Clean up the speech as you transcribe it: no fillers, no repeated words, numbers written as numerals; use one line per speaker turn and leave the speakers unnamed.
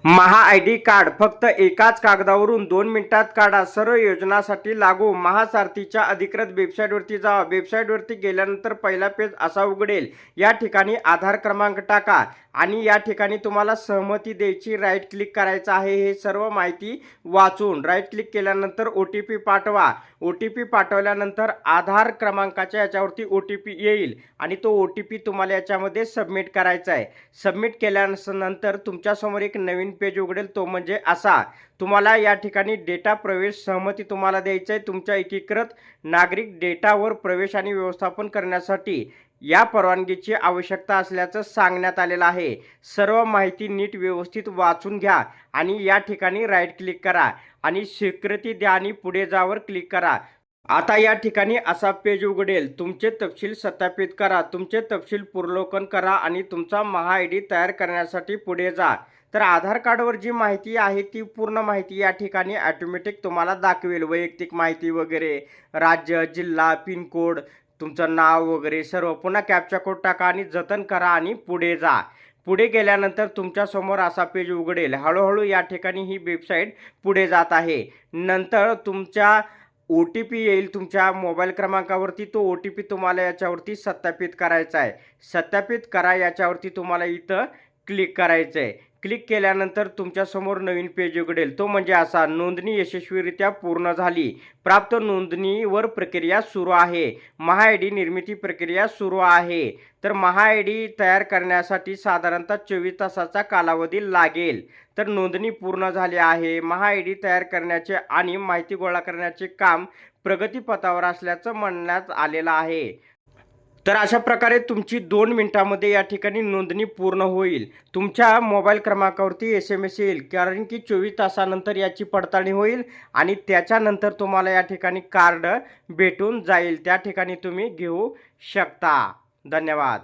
महा-आय-डी card फक्त एकाच कागदावरून 2 मिनिटात काढा. सर्व योजनांसाठी लागू. महासारथीच्या अधिकृत वेबसाईटवरती जा. वेबसाईटवरती गेल्यानंतर पहिला पेज असा उघडेल. या ठिकाणी आधार क्रमांक टाका आणि या ठिकाणी तुम्हाला सहमती द्यायची, राईट क्लिक करायचं आहे. हे सर्व माहिती वाचून राईट क्लिक केल्यानंतर OTP पाठवा. OTP पाठवल्यानंतर आधार क्रमांकाच्या याच्यावरती OTP येईल आणि तो OTP तुम्हाला याच्यामध्ये सबमिट करायचा आहे. सबमिट केल्यानंतर तुमच्यासमोर एक नवीन पेज उघडेल. तो म्हणजे असा. तुम्हाला या ठिकाणी डेटा प्रवेश सहमती तुम्हाला द्यायचं आहे. तुमच्या एकीकृत नागरिक डेटावर प्रवेश आणि व्यवस्थापन करण्यासाठी या परवानगीची आवश्यकता असल्याचं सांगण्यात आलेलं आहे. सर्व माहिती नीट व्यवस्थित वाचून घ्या आणि या ठिकाणी राईट क्लिक करा आणि स्वीकृती द्या आणि पुढे जावर क्लिक करा. आता या ठिकाणी असा पेज उघडेल. तुमचे तपशील सत्यापित करा. तुमचे तपशील पूर्वलोकन करा आणि तुमचा महा-आय-डी तयार करण्यासाठी पुढे जा. तर आधार कार्डवर जी माहिती आहे ती पूर्ण माहिती या ठिकाणी ऑटोमॅटिक तुम्हाला दाखवेल. वैयक्तिक माहिती वगैरे, राज्य, जिल्हा, पिनकोड, तुमचं नाव वगैरे सर्व. पुन्हा कॅप्चा कोड टाका आणि जतन करा आणि पुढे जा. पुढे गेल्यानंतर तुमच्यासमोर असा पेज उघडेल. हळूहळू या ठिकाणी ही वेबसाईट पुढे जात आहे. नंतर तुमच्या OTP येईल तुमच्या मोबाईल क्रमांकावरती. तो OTP तुम्हाला याच्यावरती सत्यापित करायचा आहे. सत्यापित करा याच्यावरती तुम्हाला इथं क्लिक करायचं आहे. क्लिक केल्यानंतर तुमच्यासमोर नवीन पेज उघडेल. तो म्हणजे असा. नोंदणी यशस्वीरित्या पूर्ण झाली. प्राप्त नोंदणीवर प्रक्रिया सुरू आहे. महा-आय-डी निर्मिती प्रक्रिया सुरू आहे. तर महा-आय-डी तयार करण्यासाठी साधारणतः 24 तासाचा कालावधी लागेल. तर नोंदणी पूर्ण झाली आहे. महा-आय-डी तयार करण्याचे आणि माहिती गोळा करण्याचे काम प्रगतीपथावर असल्याचं म्हणण्यात आलेलं आहे. तर अशा प्रकारे तुमची 2 मिनिटांमध्ये या ठिकाणी नोंदणी पूर्ण होईल. तुमच्या मोबाईल क्रमांकावरती SMS येईल, कारण की 24 तासानंतर याची पडताळणी होईल आणि त्याच्यानंतर तुम्हाला या ठिकाणी कार्ड भेटून जाईल. त्या ठिकाणी तुम्ही घेऊ शकता. धन्यवाद.